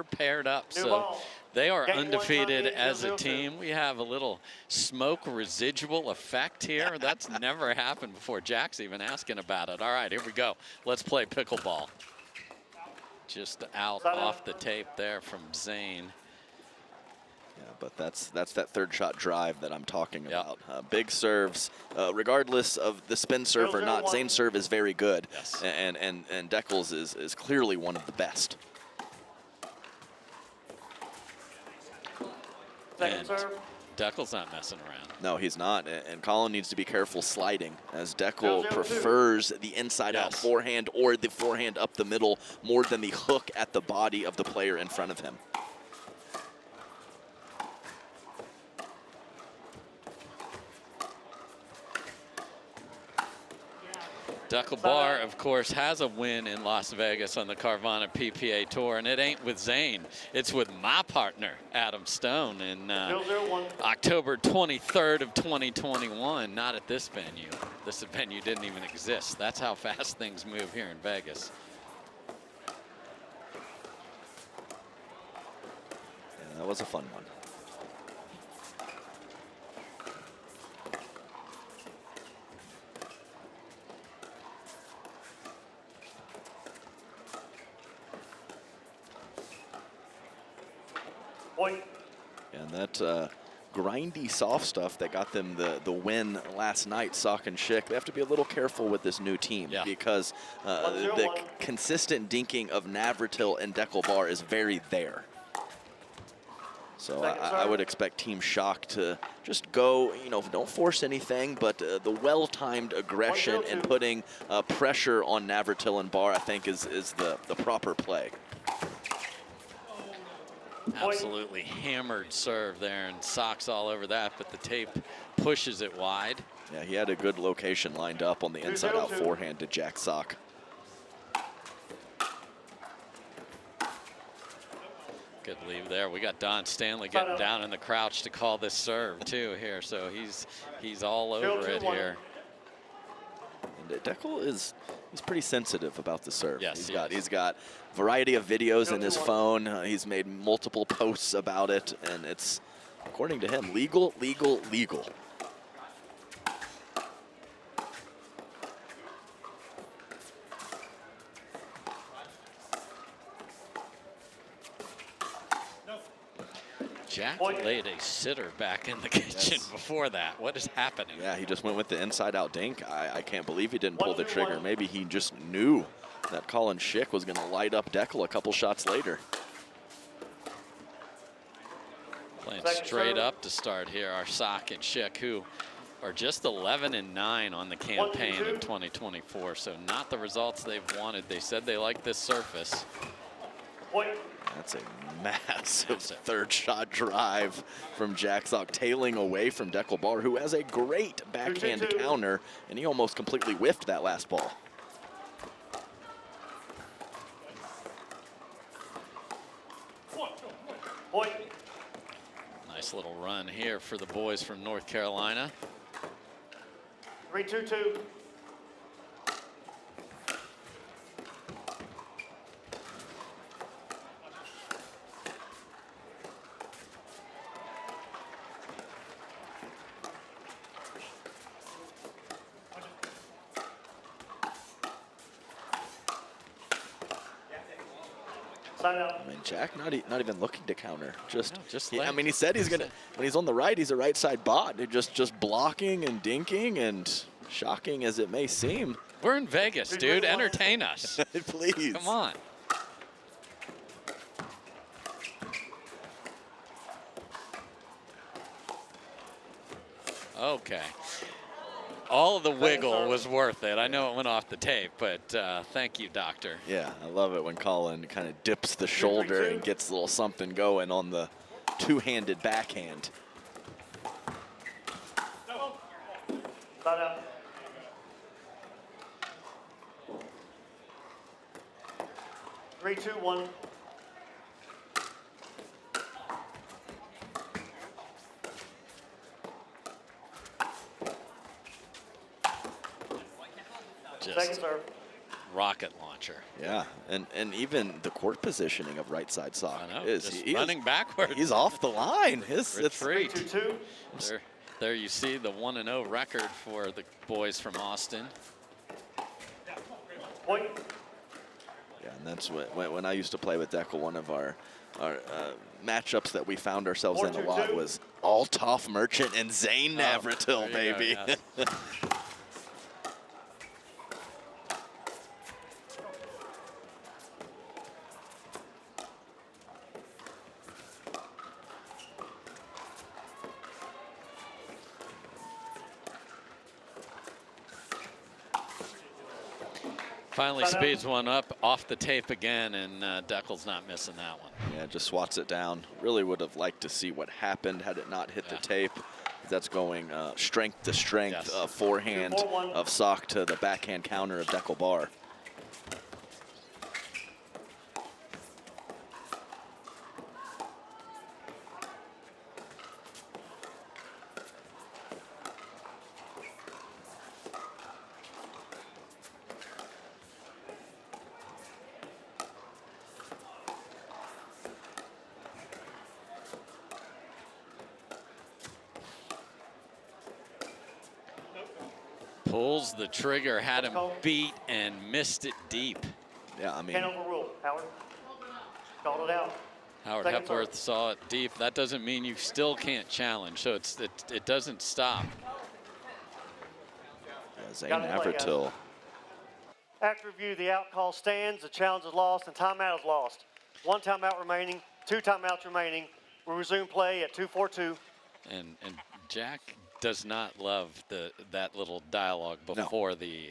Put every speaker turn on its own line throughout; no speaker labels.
never paired up. So they are undefeated as a team. We have a little smoke residual effect here. That's never happened before. Jack's even asking about it. All right, here we go. Let's play pickleball. Just out off the tape there from Zane.
Yeah, but that's that third shot drive that I'm talking about. Big serves, regardless of the spin serve or not. Zane's serve is very good, and Dekel's is clearly one of the best.
And Dekel's not messing around.
No, he's not, and Collin needs to be careful sliding, as Dekel prefers the inside-out forehand or the forehand up the middle more than the hook at the body of the player in front of him.
Dekel Bar, of course, has a win in Las Vegas on the Carvana PPA Tour, and it ain't with Zane. It's with my partner, Adam Stone, in October 23rd of 2021. Not at this venue. This venue didn't even exist. That's how fast things move here in Vegas.
Yeah, that was a fun one. And that grindy soft stuff that got them the win last night, Sock and Shick, they have to be a little careful with this new team because the consistent dinking of Navratil and Dekel Bar is very there. So I would expect Team Shock to just go, you know, don't force anything, but the well-timed aggression and putting pressure on Navratil and Bar, I think, is the proper play.
Absolutely hammered serve there, and Sock's all over that, but the tape pushes it wide.
Yeah, he had a good location lined up on the inside-out forehand to Jack Sock.
Good leave there. We got Don Stanley getting down in the crouch to call this serve too here, so he's all over it here.
And Dekel he's pretty sensitive about the serve.
Yes,
he's got a variety of videos in his phone. He's made multiple posts about it, and it's, according to him, legal, legal, legal.
Jack laid a sitter back in the kitchen before that. What is happening?
Yeah, he just went with the inside-out dink. I can't believe he didn't pull the trigger. Maybe he just knew that Collin Shick was going to light up Dekel a couple shots later.
Playing straight up to start here, our Sock and Shick, who are just 11-9 on the campaign in 2024, so not the results they've wanted. They said they like this surface.
That's a massive third shot drive from Jack Sock, tailing away from Dekel Bar, who has a great backhand counter, and he almost completely whiffed that last ball.
Nice little run here for the boys from North Carolina.
3-2-2.
I mean, Jack not even looking to counter.
I
mean, he said he's gonna, when he's on the right, he's a right side bot. Just blocking and dinking, and shocking as it may seem.
We're in Vegas, dude. Entertain us.
Please.
Come on. Okay. All of the wiggle was worth it. I know it went off the tape, but thank you, doctor.
Yeah, I love it when Collin kind of dips the shoulder and gets a little something going on the two-handed backhand.
3-2-1.
Just rocket launch. watcher.
Yeah, and even the court positioning of right side Sock
he's running backwards.
He's off the line.
Retreat. There you see the 1-0 record for the boys from Austin.
Point.
Yeah, and that's when I used to play with Dekel, one of our matchups that we found ourselves in a lot was Althoff Merchant and Zane Navratil, baby.
Go, yes. Finally speeds one up off the tape again, and Dekel's not missing that one.
Yeah, just swats it down. Really would have liked to see what happened had it not hit the tape. That's going strength to strength, forehand of Sock to the backhand counter of Dekel bar.
Pulls the trigger, had him beat and missed it deep.
Yeah, I mean.
Can't overrule, Howard. Called it out.
Howard Hepworth saw it deep. That doesn't mean you still can't challenge, so it doesn't stop.
Yeah, Zane Navratil.
After review, the out call stands, the challenge is lost, and timeout is lost. 1 timeout remaining, 2 timeouts remaining. We'll resume play at 2:42.
And Jack does not love that little dialogue before the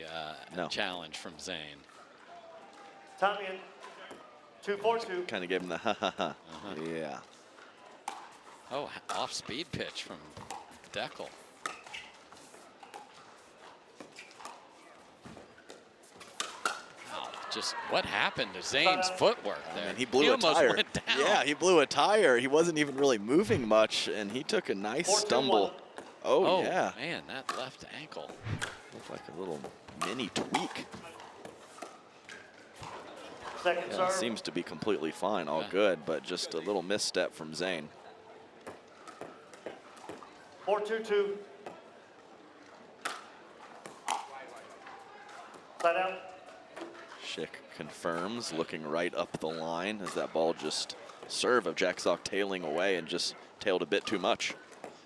challenge from Zane.
Time in. 2:42.
Kind of gave him the ha ha ha. Yeah.
Oh, off speed pitch from Dekel. Just what happened to Zane's footwork there?
And he blew a tire.
Went down.
Yeah, he blew a tire. He wasn't even really moving much, and he took a nice stumble. Oh, yeah.
Man, that left ankle.
Looked like a little mini tweak.
Second serve.
Seems to be completely fine, all good, but just a little misstep from Zane.
4-2-2. Side out.
Shick confirms, looking right up the line as that ball just serve of Jack Sock tailing away and just tailed a bit too much.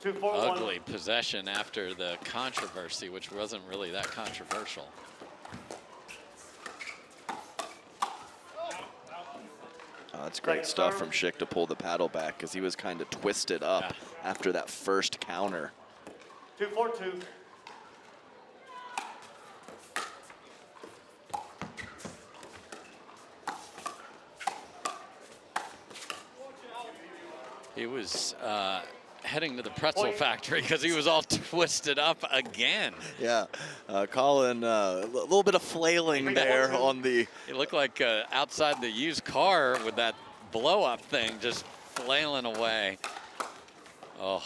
2-4-1.
Ugly possession after the controversy, which wasn't really that controversial.
That's great stuff from Shick to pull the paddle back because he was kind of twisted up after that first counter.
2-4-2.
He was heading to the pretzel factory because he was all twisted up again.
Yeah, Collin, a little bit of flailing there on the.
He looked like outside the used car with that blow-up thing, just flailing away. Oh.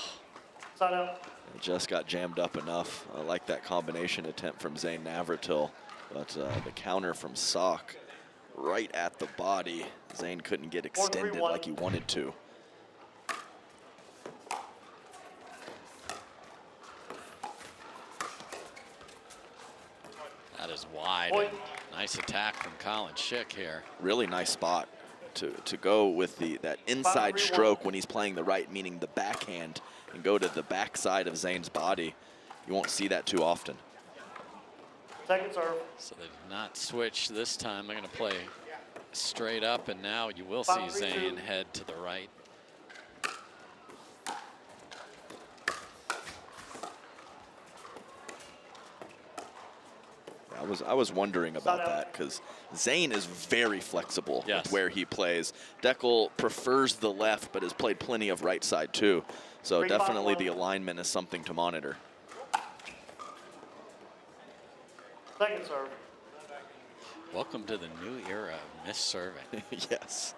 Just got jammed up enough. I like that combination attempt from Zane Navratil, but the counter from Sock right at the body. Zane couldn't get extended like he wanted to.
That is wide. And nice attack from Collin Shick here.
Really nice spot to go with that inside stroke when he's playing the right, meaning the backhand, and go to the backside of Zane's body. You won't see that too often.
Second serve.
So they did not switch this time. They're going to play straight up, and now you will see Zane head to the right.
I was wondering about that because Zane is very flexible with where he plays. Dekel prefers the left, but has played plenty of right side too. So definitely the alignment is something to monitor.
Second serve.
Welcome to the new era of misserving.
Yes.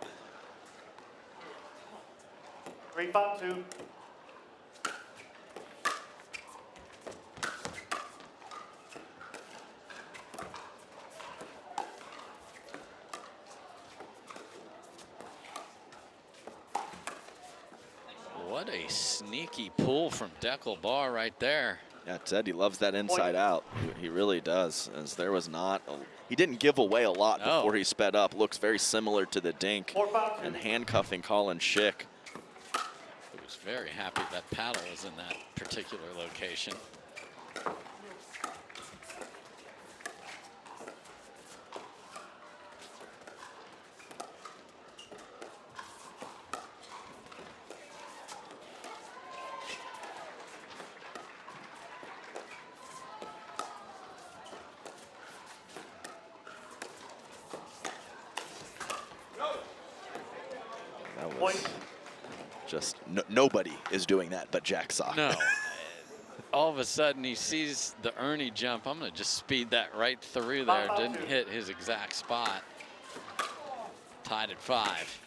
3-5-2.
What a sneaky pull from Dekel bar right there.
Yeah, Ted, he loves that inside out. He really does, as there was not, he didn't give away a lot before he sped up. Looks very similar to the dink and handcuffing Collin Shick.
He was very happy that paddle was in that particular location.
Just nobody is doing that but Jack Sock.
No. All of a sudden he sees the Ernie jump. I'm going to just speed that right through there. Didn't hit his exact spot. Tied at 5.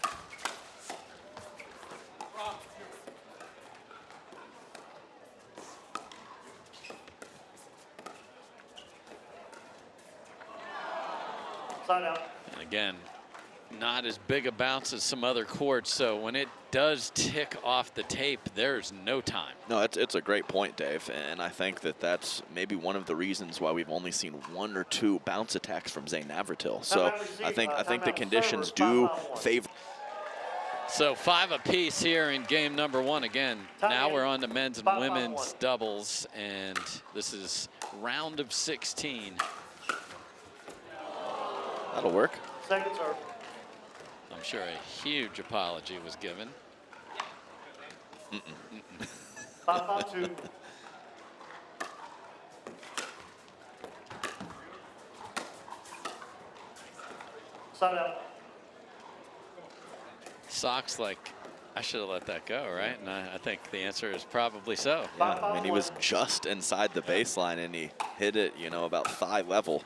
Side out.
And again, not as big a bounce as some other courts, so when it does tick off the tape, there's no time.
No, it's a great point, Dave, and I think that that's maybe one of the reasons why we've only seen 1 or 2 bounce attacks from Zane Navratil. So I think the conditions do favor.
So 5 apiece here in game number 1. Again, now we're on to men's and women's doubles, and this is round of 16.
That'll work.
Second serve.
I'm sure a huge apology was given.
5-5-2. Side out.
Sock's like, I should have let that go, right? And I think the answer is probably so.
Yeah, I mean, he was just inside the baseline and he hit it, you know, about thigh level.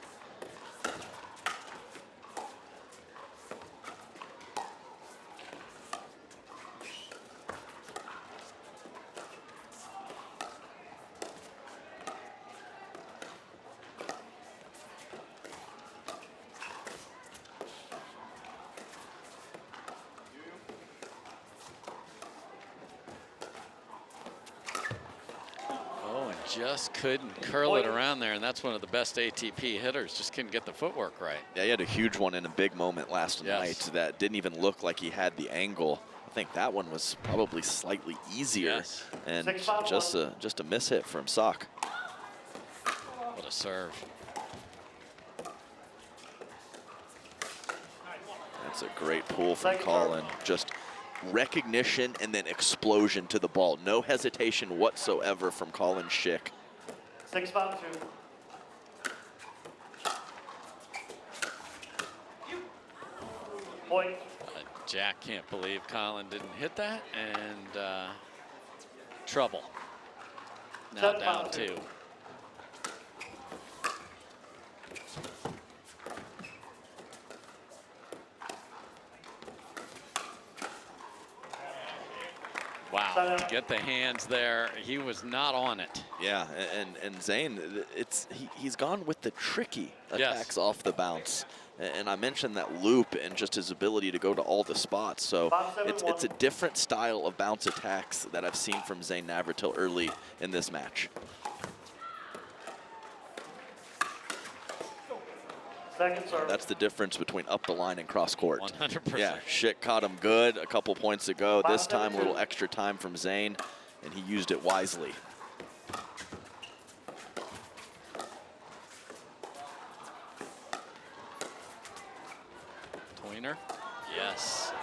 Just couldn't curl it around there, and that's one of the best ATP hitters. Just couldn't get the footwork right.
Yeah, he had a huge one in a big moment last night that didn't even look like he had the angle. I think that one was probably slightly easier, and just a miss hit from Sock.
What a serve.
That's a great pull from Collin. Just recognition and then explosion to the ball. No hesitation whatsoever from Collin Shick.
6-5-2. Point.
Jack can't believe Collin didn't hit that, and trouble. Now down 2. Wow, to get the hands there, he was not on it.
Yeah, and Zane, he's gone with the tricky attacks off the bounce. And I mentioned that loop and just his ability to go to all the spots. So it's a different style of bounce attacks that I've seen from Zane Navratil early in this match.
Second serve.
That's the difference between up the line and cross court.
100%.
Yeah, Shick caught him good a couple points ago. This time, a little extra time from Zane, and he used it wisely.
Tweener, yes,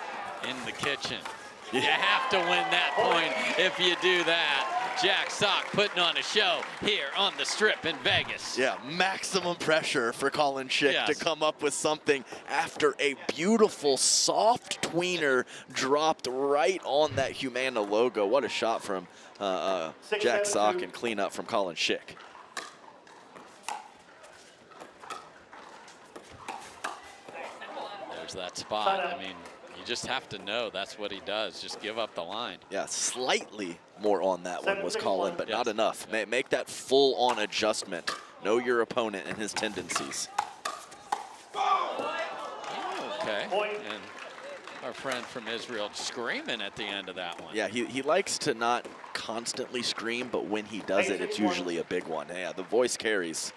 in the kitchen. You have to win that point if you do that. Jack Sock putting on a show here on the Strip in Vegas.
Yeah, maximum pressure for Collin Shick to come up with something after a beautiful soft tweener dropped right on that Humana logo. What a shot from Jack Sock and clean up from Collin Shick.
There's that spot. I mean, you just have to know that's what he does. Just give up the line.
Yeah, slightly more on that one was Collin, but not enough. Make that full-on adjustment. Know your opponent and his tendencies.
Okay. And Our friend from Israel screaming at the end of that one.
Yeah, he likes to not constantly scream, but when he does it, it's usually a big one. Yeah, the voice carries.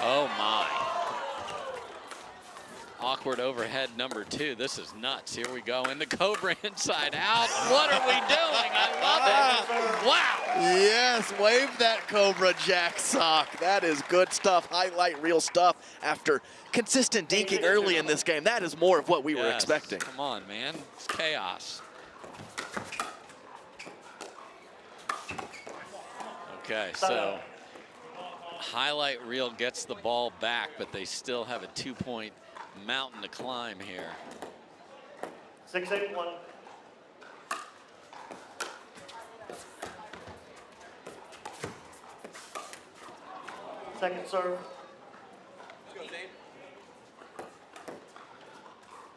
Oh my. Awkward overhead number 2. This is nuts. Here we go. In the Cobra inside out. What are we doing? I love it. Wow.
Yes, wave that Cobra, Jack Sock. That is good stuff. Highlight reel stuff after consistent dinking early in this game. That is more of what we were expecting.
Come on, man. It's chaos. Okay, so highlight reel gets the ball back, but they still have a 2-point mountain to climb here.
6-8-1. Second serve.
Let's go,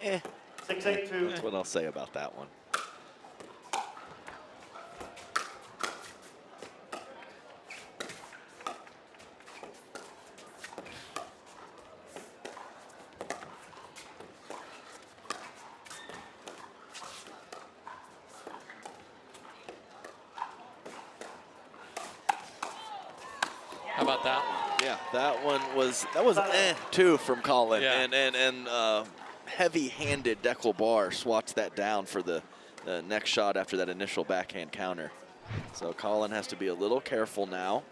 Zane.
6-8-2.
That's what I'll say about that one.
How about that one?
Yeah, that was too from Collin,
Yeah.
and heavy-handed Dekel bar swats that down for the next shot after that initial backhand counter. So Collin has to be a little careful now.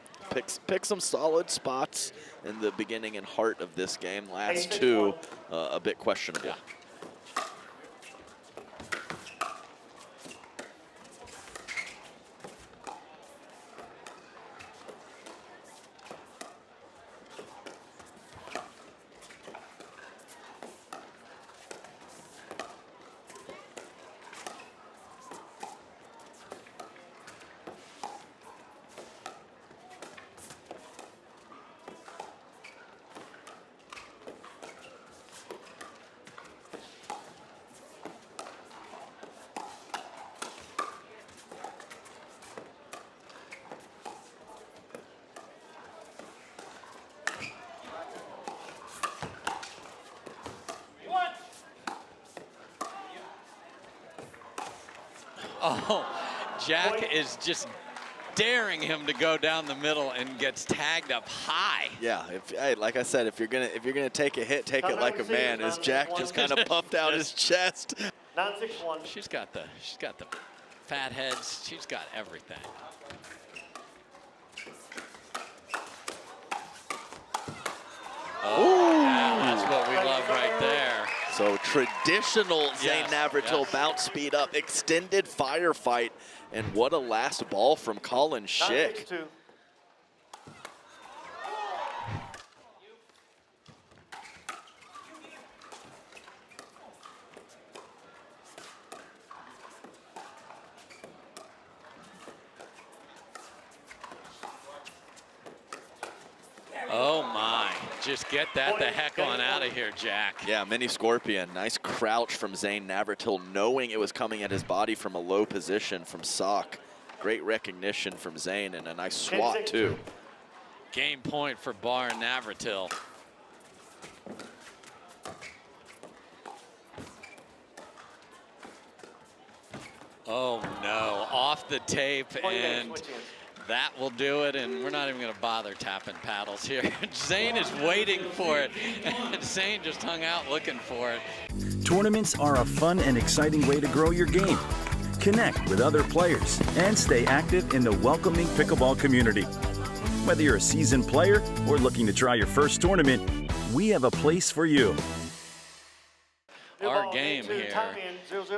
Pick some solid spots in the beginning and heart of this game. Last two a bit questionable.
Yeah. Oh, Jack is just daring him to go down the middle and gets tagged up high.
Yeah, hey, like I said, if you're gonna take a hit, take it like a man. As Jack just kind of puffed out his chest.
9-6-1.
She's got the fat heads. She's got everything. Oh, yeah, that's what we love right there.
So traditional Zane
Yes,
Navratil
yes.
bounce speed up, extended firefight, and what a last ball from Collin Shick.
9-6-2.
Oh my, just get that the heck on out of here, Jack.
Yeah, mini scorpion. Nice crouch from Zane Navratil, knowing it was coming at his body from a low position from Sock. Great recognition from Zane, and a nice swat too.
Game point for Bar Navratil. Oh no, off the tape, and that will do it, and we're not even gonna bother tapping paddles here. Zane is waiting for it, and Zane just hung out looking for it.
Tournaments are a fun and exciting way to grow your game. Connect with other players and stay active in the welcoming pickleball community. Whether you're a seasoned player or looking to try your first tournament, we have a place for you.
Our game here.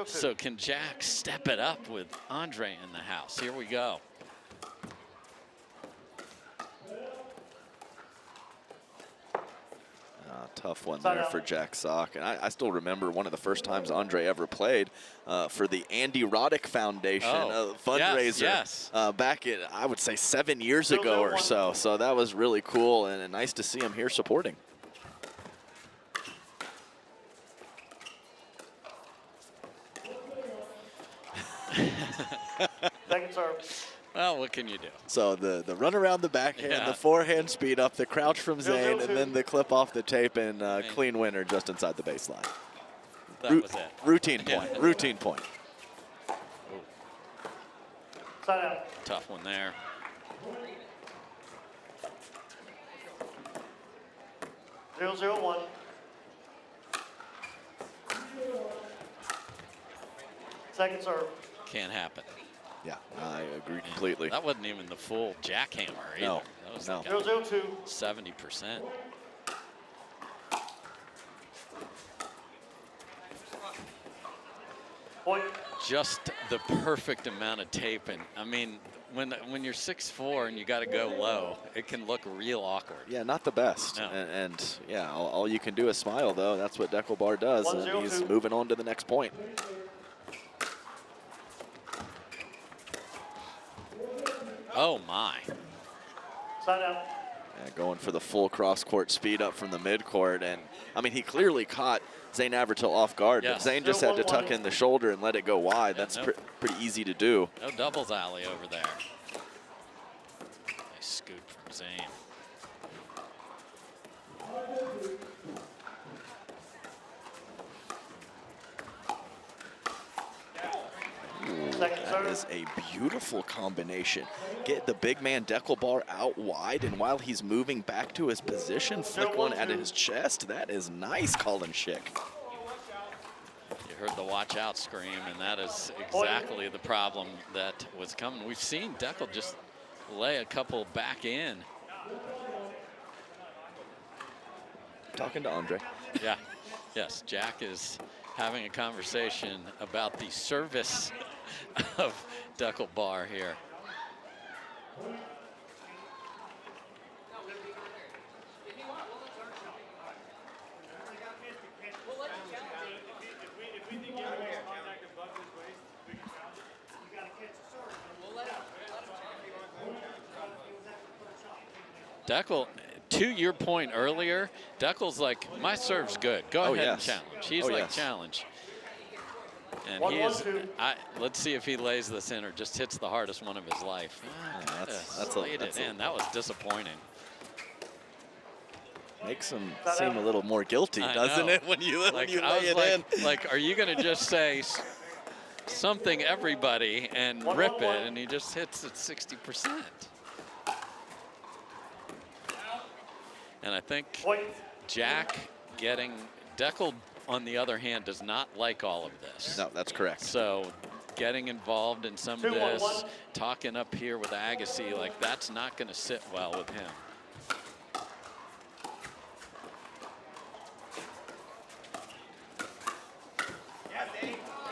So can Jack step it up with Andre in the house? Here we go.
Tough one there for Jack Sock. And I still remember one of the first times Andre ever played for the Andy Roddick Foundation fundraiser.
Yes.
Back in, I would say, 7 years ago or so. So that was really cool and nice to see him here supporting.
Second serve.
Well, what can you do?
So the run around the backhand, the forehand speed up, the crouch from Zane, and then the clip off the tape and clean winner just inside the baseline.
That was it.
Routine point. Yeah. Routine point.
Side out.
Tough one there.
Zero, 0-1. Second serve.
Can't happen.
Yeah, I agree completely.
That wasn't even the full jackhammer either.
No,
that was
no.
like
0-0-2.
70%.
Point.
Just the perfect amount of taping. I mean, when you're 6'4" and you got to go low, it can look real awkward.
Yeah, not the best.
No.
And yeah, all you can do is smile, though. That's what Dekel Bar does. And he's moving on to the next point.
Oh, my.
Side out.
Yeah, going for the full cross-court speed up from the midcourt. And, I mean, he clearly caught Zane Navratil off guard.
Yes.
But Zane just had to tuck in the shoulder and let it go wide. That's pretty easy to do.
No doubles alley over there. Nice scoop from Zane.
That is a beautiful combination. Get the big man Dekel Bar out wide, and while he's moving back to his position, flick one at his chest. That is nice, Collin Shick.
You heard the watch out scream, and that is exactly the problem that was coming. We've seen Dekel just lay a couple back in.
Talking to Andre.
Yeah, yes, Jack is having a conversation about the service of Dekel Bar here. Dekel, to your point earlier, Dekel's like, my serve's good. Go ahead and challenge. He's like, challenge. And he is, let's see if he lays this in or just hits the hardest one of his life. That's in. That was disappointing.
Makes him seem a little more guilty, doesn't it, when you lay it in?
Like, are you going to just say something, everybody, and rip it? And he just hits at 60%. And I think Jack getting Dekel, on the other hand, does not like all of this.
No, that's correct.
So getting involved in some of this, talking up here with Agassi, like that's not going to sit well with him.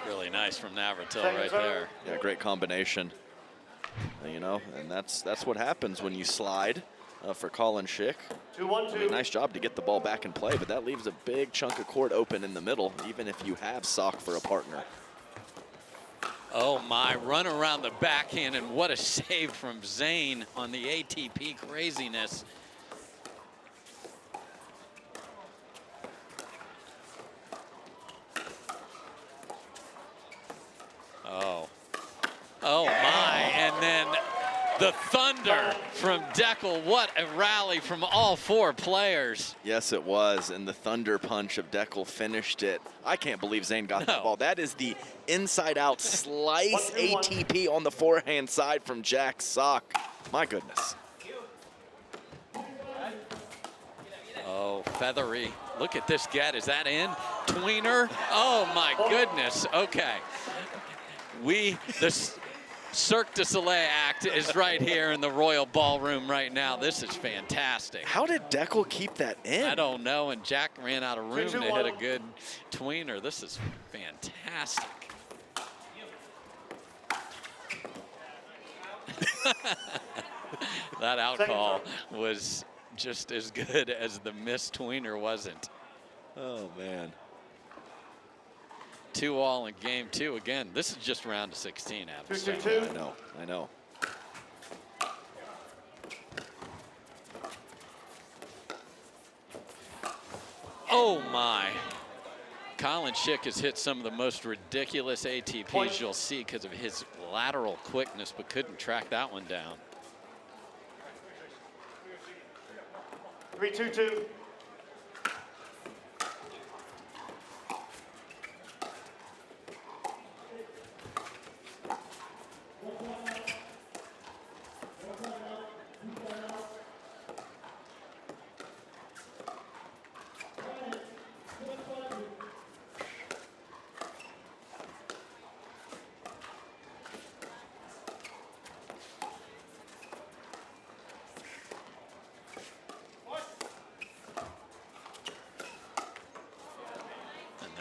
Really nice from Navratil right there.
Yeah, great combination. You know, and that's what happens when you slide. For Collin Shick.
2-1-2.
Nice job to get the ball back in play, but that leaves a big chunk of court open in the middle, even if you have Sock for a partner.
Oh my, run around the backhand, and what a save from Zane on the ATP craziness. Oh my, and then the thunder from Dekel. What a rally from all four players.
Yes, it was, and the thunder punch of Dekel finished it. I can't believe Zane got that ball. That is the inside-out slice ATP on the forehand side from Jack Sock. My goodness.
Oh, feathery. Look at this get. Is that in? Tweener. Oh, my goodness. Okay. The Cirque du Soleil act is right here in the Royal Ballroom right now. This is fantastic.
How did Dekel keep that in?
I don't know, and Jack ran out of room to hit a good tweener. This is fantastic. That out call was just as good as the missed tweener wasn't.
Oh, man.
2-all in game two. Again, this is just round of 16, Adam.
2-2-2.
I know.
Oh, my. Collin Shick has hit some of the most ridiculous ATPs you'll see because of his lateral quickness, but couldn't track that one down.
3-2-2.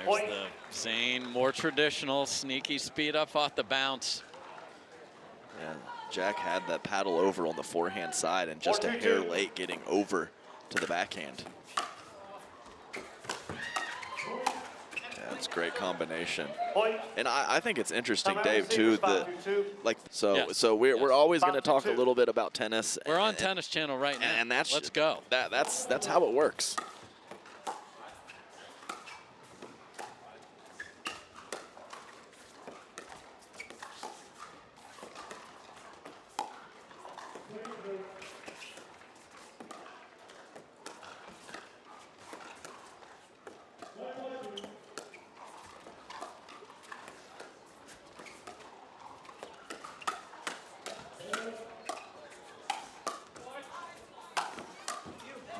There's the Zane, more traditional, sneaky speed up off the bounce.
Yeah, Jack had that paddle over on the forehand side and just a hair late getting over to the backhand. Yeah, it's a great combination. And I think it's interesting, Dave, too, so we're always going to talk a little bit about tennis.
We're on Tennis Channel right now.
And that's,
let's go.
That's how it works.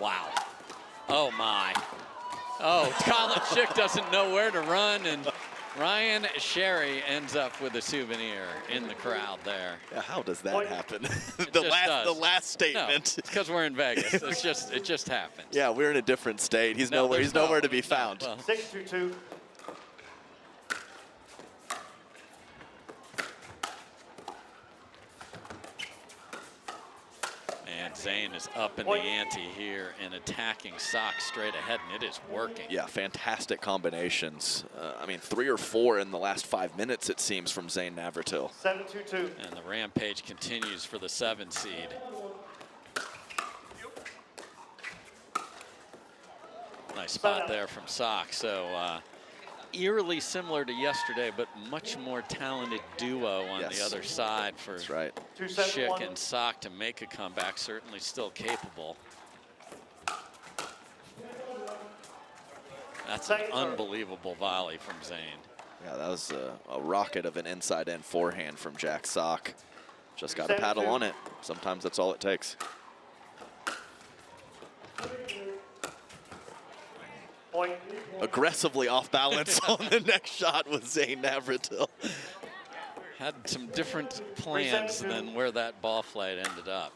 Wow. Oh, my. Oh, Collin Shick doesn't know where to run, and Ryan Sherry ends up with a souvenir in the crowd there.
Yeah, how does that happen?
The
last statement.
No, it's because we're in Vegas. It just happens.
Yeah, we're in a different state. He's nowhere to be found.
Well,
6-2-2.
and Zane is up in the ante here and attacking Sock straight ahead, and it is working.
Yeah, fantastic combinations. I mean, 3 or 4 in the last 5 minutes, it seems, from Zane Navratil.
7-2-2.
And the rampage continues for the 7 seed. Nice spot there from Sock. So eerily similar to yesterday, but much more talented duo on the other side for Shick and Sock to make a comeback. Certainly still capable. That's an unbelievable volley from Zane.
Yeah, that was a rocket of an inside-in forehand from Jack Sock. Just got to paddle on it. Sometimes that's all it takes.
Point.
Aggressively off balance on the next shot with Zane Navratil.
Had some different plans than where that ball flight ended up.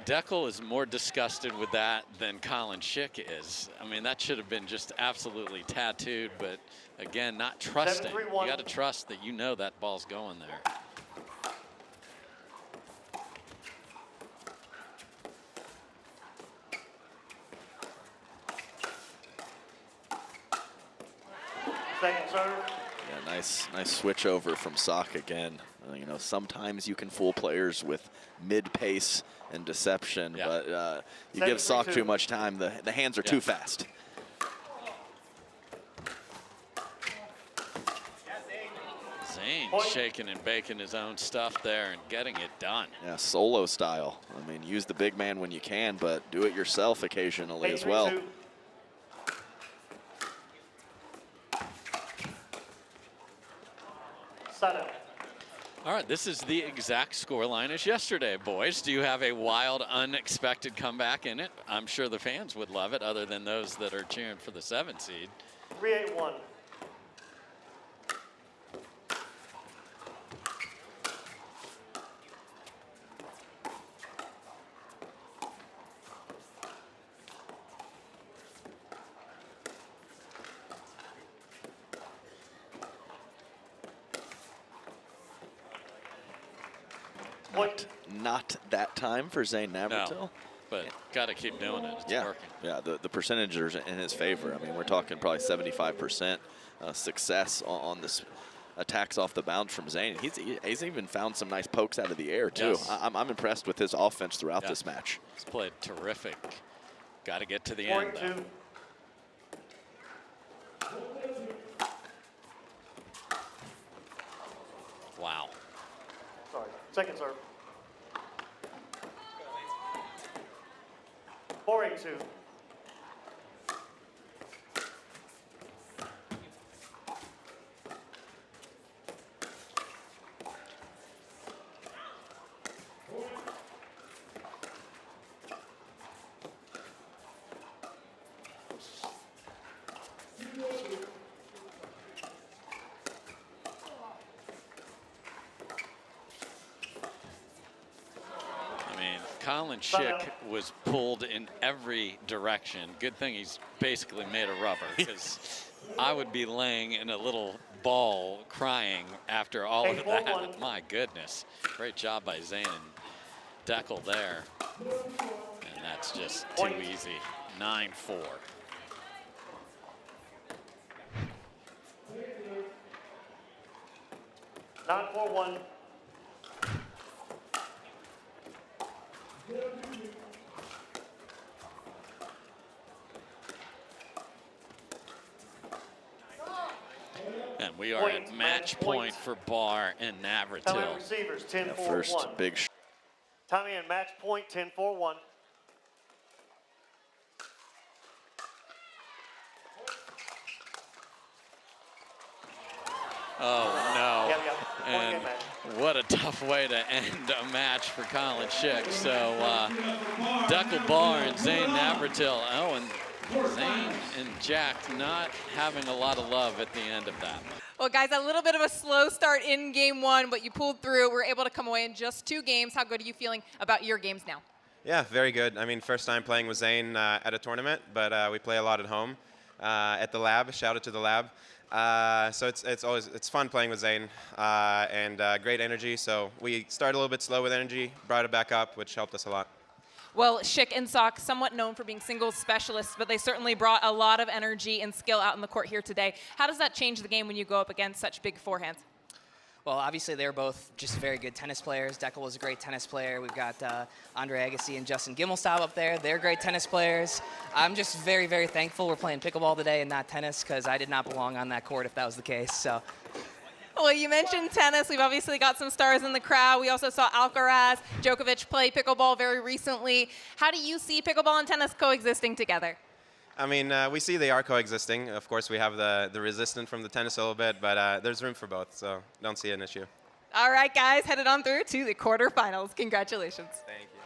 Dekel is more disgusted with that than Collin Shick is. I mean, that should have been just absolutely tattooed, but again, not trusting. You got to trust that you know that ball's going there.
Second serve.
Yeah, nice switch over from Sock again. You know, sometimes you can fool players with mid-pace and deception, but you give Sock too much time, the hands are too fast.
Zane shaking and baking his own stuff there and getting it done.
Yeah, solo style. I mean, use the big man when you can, but do it yourself occasionally as well.
All right, this is the exact scoreline as yesterday, boys. Do you have a wild, unexpected comeback in it? I'm sure the fans would love it, other than those that are cheering for the 7 seed.
3-8-1.
Not that time for Zane Navratil.
No, but got to keep doing it. It's working.
Yeah, the percentages are in his favor. I mean, we're talking probably 75% success on this attacks off the bounce from Zane. He's even found some nice pokes out of the air, too.
Yes.
I'm impressed with his offense throughout this match.
He's played terrific. Got to get to the end, though. Wow.
Sorry, second serve. 4-8-2.
Collin Shick was pulled in every direction. Good thing he's basically made of rubber, because I would be laying in a little ball crying after all of that. My goodness. Great job by Zane and Dekel there. And that's just too easy. 9-4.
Nine, 4-1.
And we are at match point for Barr and Navratil.
Receivers, 10-4-1.
First big
Tommy and match point, 10-4-1.
Oh, no.
And
what a tough way to end a match for Collin Shick. So, Dekel Barr and Zane Navratil. Oh, and Zane and Jack not having a lot of love at the end of that.
Well, guys, a little bit of a slow start in game one, but you pulled through. We're able to come away in just 2 games. How good are you feeling about your games now?
Yeah, very good. I mean, first time playing with Zane at a tournament, but we play a lot at home at the lab. Shout out to the lab. So it's fun playing with Zane and great energy. So we started a little bit slow with energy, brought it back up, which helped us a lot.
Well, Shick and Sock, somewhat known for being singles specialists, but they certainly brought a lot of energy and skill out in the court here today. How does that change the game when you go up against such big forehands?
Well, obviously, they're both just very good tennis players. Dekel was a great tennis player. We've got Andre Agassi and Justin Gimelstob up there. They're great tennis players. I'm just very, very thankful we're playing pickleball today and not tennis, because I did not belong on that court if that was the case. So.
Well, you mentioned tennis. We've obviously got some stars in the crowd. We also saw Alcaraz, Djokovic play pickleball very recently. How do you see pickleball and tennis coexisting together?
I mean, we see they are coexisting. Of course, we have the resistance from the tennis a little bit, but there's room for both, so don't see an issue.
All right, guys, headed on through to the quarterfinals. Congratulations.
Thank you.